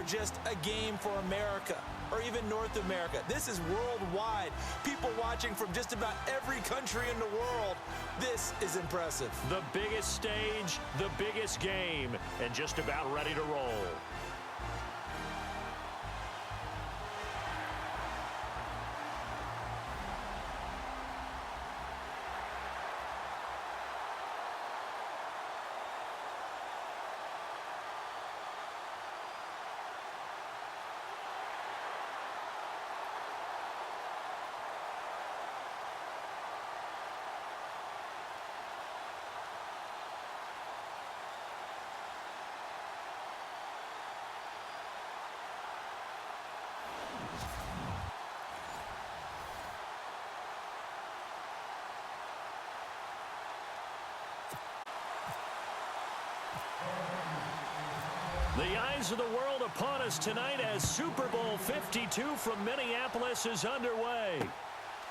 longer just a game for America or even North America. This is worldwide. People watching from just about every country in the world. This is impressive. The biggest stage, the biggest game, and just about ready to roll. The eyes of the world upon us tonight as Super Bowl 52 from Minneapolis is underway.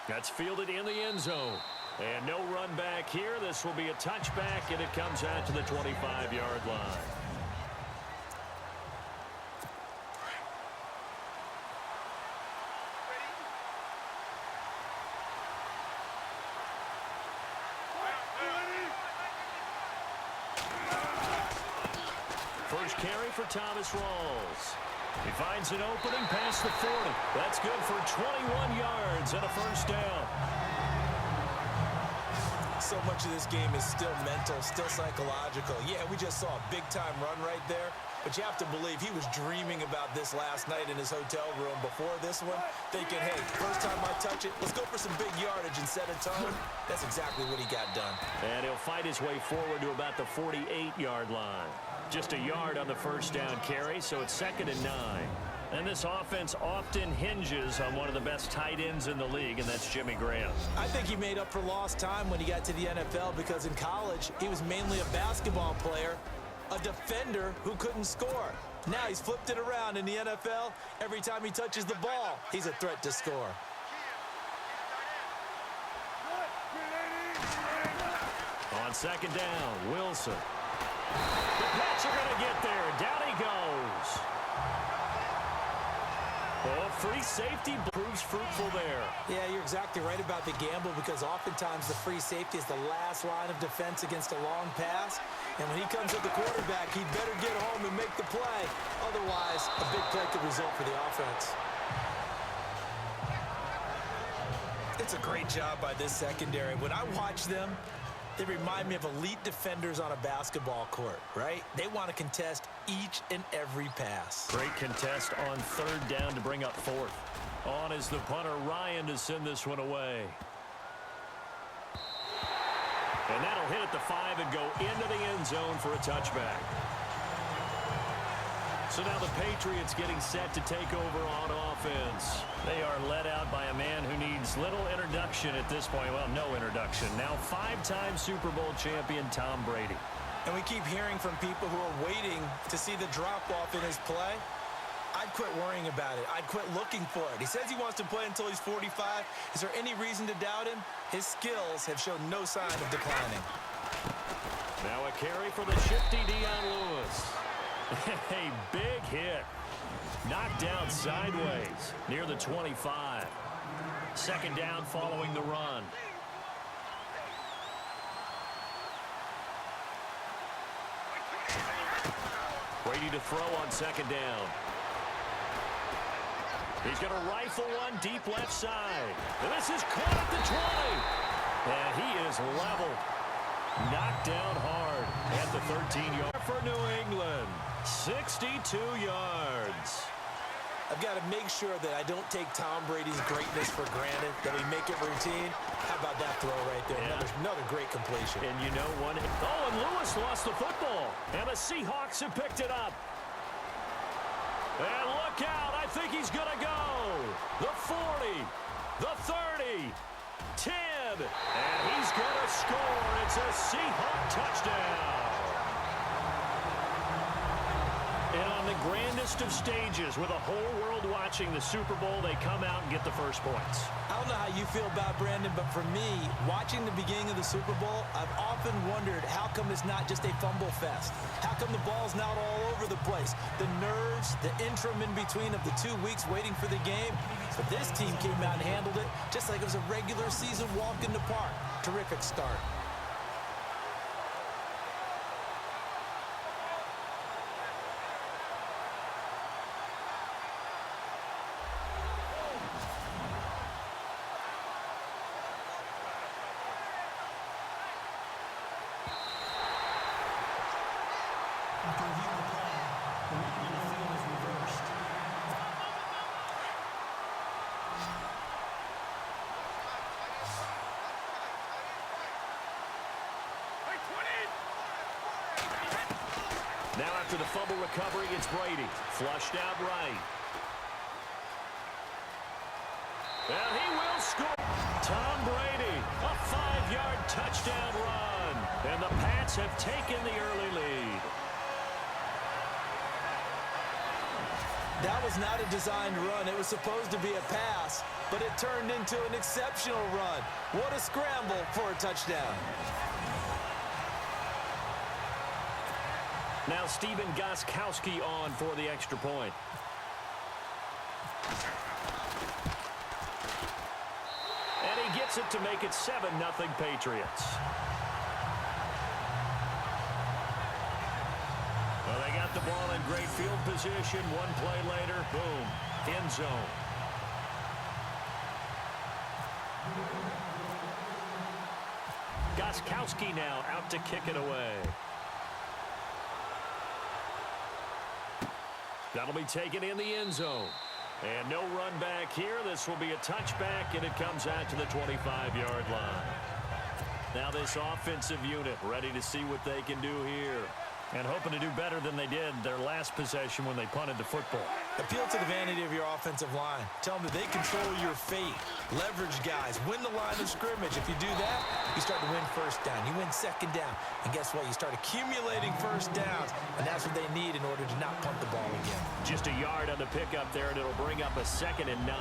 That's fielded in the end zone. And no run back here. This will be a touchback, and it comes out to the 25-yard line. First carry for Thomas Rawls. He finds an opening past the 40. That's good for 21 yards and a first down. So much of this game is still mental, still psychological. Yeah, we just saw a big-time run right there, but you have to believe he was dreaming about this last night in his hotel room before this one, thinking, hey, first time I touch it, let's go for some big yardage and set a tone. That's exactly what he got done. And he'll fight his way forward to about the 48-yard line. Just a yard on the first down carry, so it's 2nd and 9. And this offense often hinges on one of the best tight ends in the league, and that's Jimmy Graham. I think he made up for lost time when he got to the NFL because in college, he was mainly a basketball player, a defender who couldn't score. Now he's flipped it around in the NFL. Every time he touches the ball, he's a threat to score. On 2nd down, Wilson. The Pats are going to get there. Down he goes. Oh, free safety proves fruitful there. Yeah, you're exactly right about the gamble because oftentimes the free safety is the last line of defense against a long pass. And when he comes at the quarterback, he'd better get home and make the play. Otherwise, a big play could result for the offense. It's a great job by this secondary. When I watch them, they remind me of elite defenders on a basketball court, right? They want to contest each and every pass. Great contest on 3rd down to bring up 4th. On is the punter, Ryan, to send this one away. And that'll hit at the 5 and go into the end zone for a touchback. So now the Patriots getting set to take over on offense. They are led out by a man who needs little introduction at this point. Well, no introduction. Now 5-time Super Bowl champion Tom Brady. And we keep hearing from people who are waiting to see the drop-off in his play. I'd quit worrying about it. I'd quit looking for it. He says he wants to play until he's 45. Is there any reason to doubt him? His skills have shown no sign of declining. Now a carry for the shifty Dion Lewis. A big hit. Knocked down sideways near the 25. 2nd down following the run. Brady to throw on 2nd down. He's going to rifle one deep left side. And this is caught at the 20. And he is leveled. Knocked down hard at the 13-yard for New England. 62 yards. I've got to make sure that I don't take Tom Brady's greatness for granted, that we make it routine. How about that throw right there? Yeah. Another great completion. And you know what? Oh, and Lewis lost the football. And the Seahawks have picked it up. And look out. I think he's going to go. The 40. The 30. 10. And he's going to score. It's a Seahawk touchdown. And on the grandest of stages, with a whole world watching the Super Bowl, they come out and get the first points. I don't know how you feel about Brandon, but for me, watching the beginning of the Super Bowl, I've often wondered how come it's not just a fumble fest? How come the ball's not all over the place? The nerves, the interim in between of the 2 weeks waiting for the game. But this team came out and handled it just like it was a regular season walk in the park. Terrific start. Now after the fumble recovery, it's Brady. Flushed out right. And he will score. Tom Brady, a 5-yard touchdown run. And the Pats have taken the early lead. That was not a designed run. It was supposed to be a pass, but it turned into an exceptional run. What a scramble for a touchdown. Now Stephen Gostkowski on for the extra point. And he gets it to make it 7-0 Patriots. Well, they got the ball in great field position. One play later, boom, end zone. Gostkowski now out to kick it away. That'll be taken in the end zone. And no run back here. This will be a touchback, and it comes out to the 25-yard line. Now this offensive unit ready to see what they can do here. And hoping to do better than they did their last possession when they punted the football. Appeal to the vanity of your offensive line. Tell them that they control your fate. Leverage guys. Win the line of scrimmage. If you do that, you start to win first down. You win second down. And guess what? You start accumulating first downs. And that's what they need in order to not punt the ball again. Just a yard on the pickup there, and it'll bring up a 2nd and 9.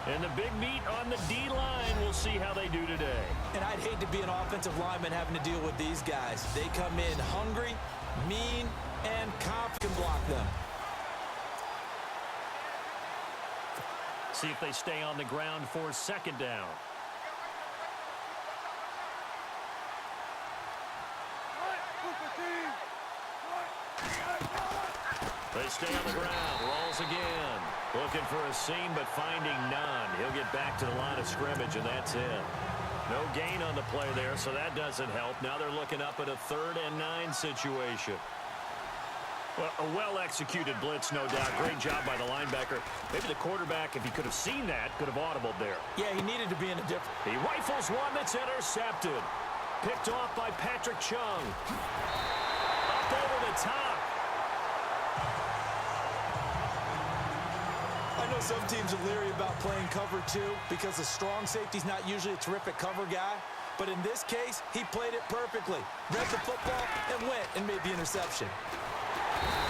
And the big meat on the D-line, we'll see how they do today. And I'd hate to be an offensive lineman having to deal with these guys. They come in hungry, mean, and confident can block them. See if they stay on the ground for 2nd down. They stay on the ground. Rolls again. Looking for a seam, but finding none. He'll get back to the line of scrimmage, and that's it. No gain on the play there, so that doesn't help. Now they're looking up at a 3rd and 9 situation. Well, a well-executed blitz, no doubt. Great job by the linebacker. Maybe the quarterback, if he could have seen that, could have audibled there. Yeah, he needed to be in a different... He rifles one that's intercepted. Picked off by Patrick Chung. Up over the top. I know some teams are leery about playing cover 2 because the strong safety's not usually a terrific cover guy. But in this case, he played it perfectly. Read the football and went and made the interception.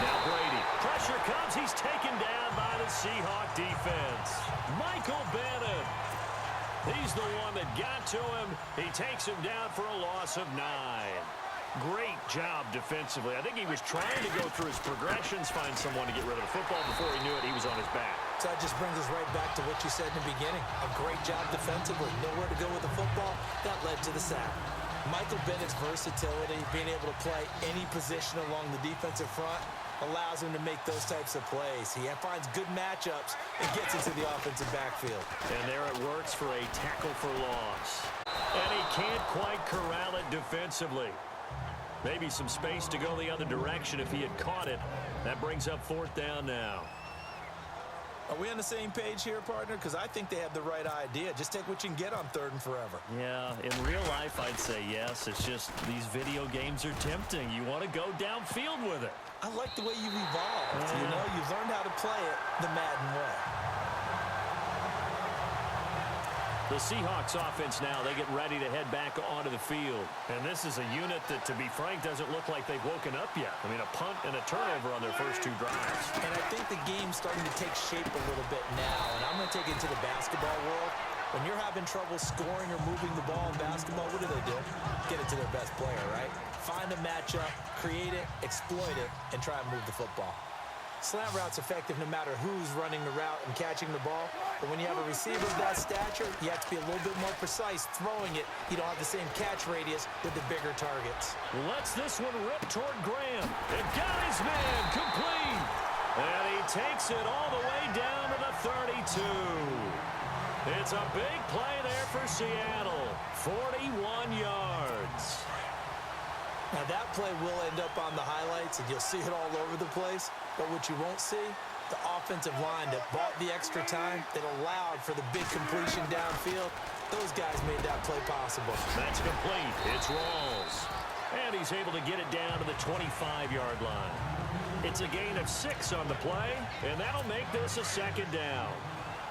Now Brady. Pressure comes. He's taken down by the Seahawk defense. Michael Bennett. He's the one that got to him. He takes him down for a loss of 9. Great job defensively. I think he was trying to go through his progressions, find someone to get rid of the football. Before he knew it, he was on his back. So that just brings us right back to what you said in the beginning. A great job defensively. Nowhere to go with the football. That led to the sack. Michael Bennett's versatility, being able to play any position along the defensive front, allows him to make those types of plays. He finds good matchups and gets into the offensive backfield. And there it works for a tackle for loss. And he can't quite corral it defensively. Maybe some space to go the other direction if he had caught it. That brings up 4th down now. Are we on the same page here, partner? Because I think they have the right idea. Just take what you can get on 3rd and forever. Yeah, in real life, I'd say yes. It's just these video games are tempting. You want to go downfield with it. I like the way you've evolved. Yeah. You know, you've learned how to play it the Madden way. The Seahawks offense now, they get ready to head back onto the field. And this is a unit that, to be frank, doesn't look like they've woken up yet. I mean, a punt and a turnover on their first 2 drives. And I think the game's starting to take shape a little bit now. And I'm going to take it to the basketball world. When you're having trouble scoring or moving the ball in basketball, what do? Get it to their best player, right? Find a matchup, create it, exploit it, and try and move the football. Slant route's effective no matter who's running the route and catching the ball. But when you have a receiver of that stature, you have to be a little bit more precise throwing it. You don't have the same catch radius with the bigger targets. Lets this one rip toward Graham. It got his man complete. And he takes it all the way down to the 32. It's a big play there for Seattle. 41 yards. Now that play will end up on the highlights, and you'll see it all over the place. But what you won't see, the offensive line that bought the extra time, that allowed for the big completion downfield, those guys made that play possible. That's complete. It's Rawls. And he's able to get it down to the 25-yard line. It's a gain of 6 on the play, and that'll make this a 2nd down.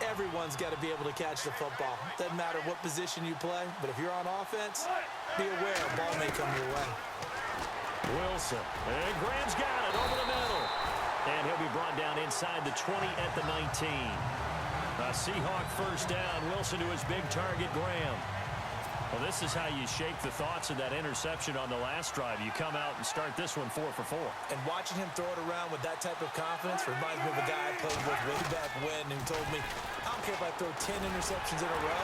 Everyone's got to be able to catch the football. Doesn't matter what position you play, but if you're on offense, be aware a ball may come your way. Wilson. And Graham's got it over the middle. And he'll be brought down inside the 20 at the 19. A Seahawk first down. Wilson to his big target, Graham. Well, this is how you shake the thoughts of that interception on the last drive. You come out and start this one 4 for 4. And watching him throw it around with that type of confidence reminds me of a guy I played with way back when who told me, I don't care if I throw 10 interceptions in a row.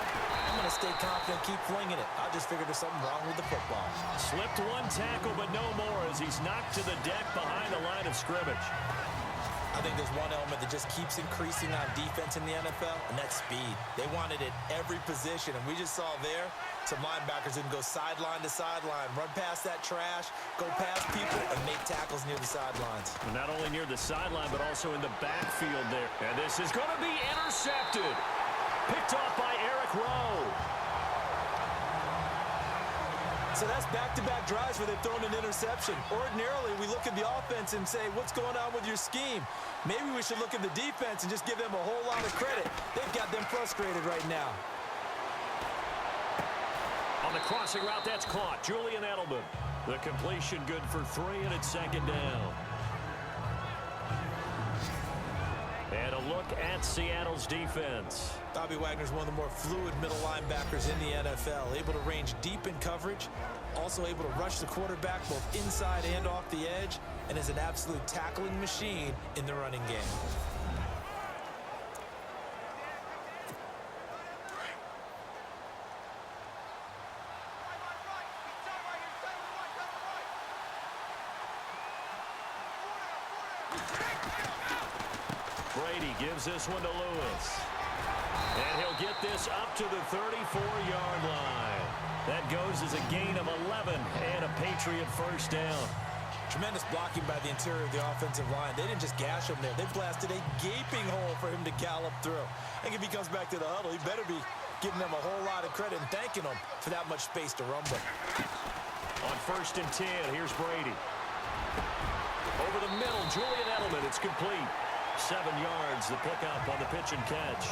I'm going to stay confident, keep flinging it. I just figured there's something wrong with the football. Slipped 1 tackle, but no more as he's knocked to the deck behind the line of scrimmage. I think there's one element that just keeps increasing on defense in the NFL, and that's speed. They want it at every position, and we just saw there some linebackers who can go sideline to sideline, run past that trash, go past people, and make tackles near the sidelines. Well, not only near the sideline, but also in the backfield there. And this is going to be intercepted. Picked off by Eric Rowe. So that's back-to-back drives where they've thrown an interception. Ordinarily, we look at the offense and say, what's going on with your scheme? Maybe we should look at the defense and just give them a whole lot of credit. They've got them frustrated right now. On the crossing route, that's caught. Julian Edelman. The completion good for 3, and it's 2nd down. And a look at Seattle's defense. Bobby Wagner's one of the more fluid middle linebackers in the NFL, able to range deep in coverage, also able to rush the quarterback both inside and off the edge, and is an absolute tackling machine in the running game. Brady gives this one to Lewis. And he'll get this up to the 34-yard line. That goes as a gain of 11 and a Patriot first down. Tremendous blocking by the interior of the offensive line. They didn't just gash him there. They blasted a gaping hole for him to gallop through. I think if he comes back to the huddle, he better be giving them a whole lot of credit and thanking them for that much space to run with. On 1st and 10, here's Brady. Over the middle, Julian Edelman. It's complete. 7 yards, the pickup on the pitch and catch.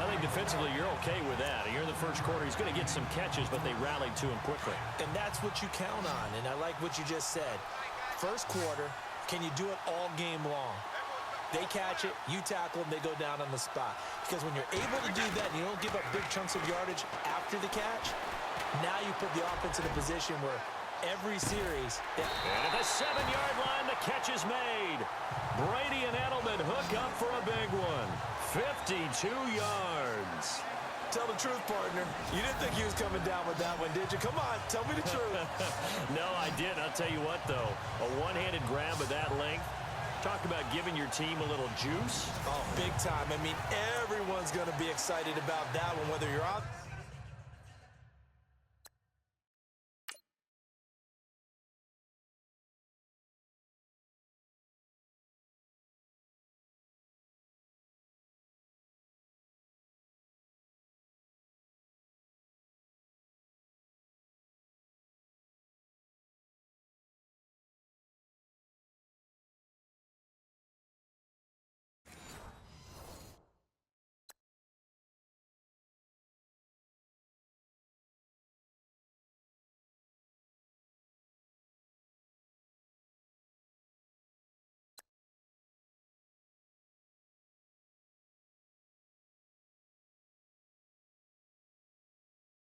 I think defensively you're okay with that. You're in the first quarter. He's going to get some catches, but they rallied to him quickly. And that's what you count on, and I like what you just said. First quarter, can you do it all game long? They catch it, you tackle them, they go down on the spot. Because when you're able to do that and you don't give up big chunks of yardage after the catch, now you put the offense in a position where every series... And at the 7-yard line, the catch is made. Brady and Edelman hook up for a big one. 52 yards. Tell the truth, partner. You didn't think he was coming down with that one, did you? Come on, tell me the truth. No, I didn't. I'll tell you what, though. A one-handed grab of that length. Talk about giving your team a little juice. Oh, big time. I mean, everyone's going to be excited about that one, whether you're on...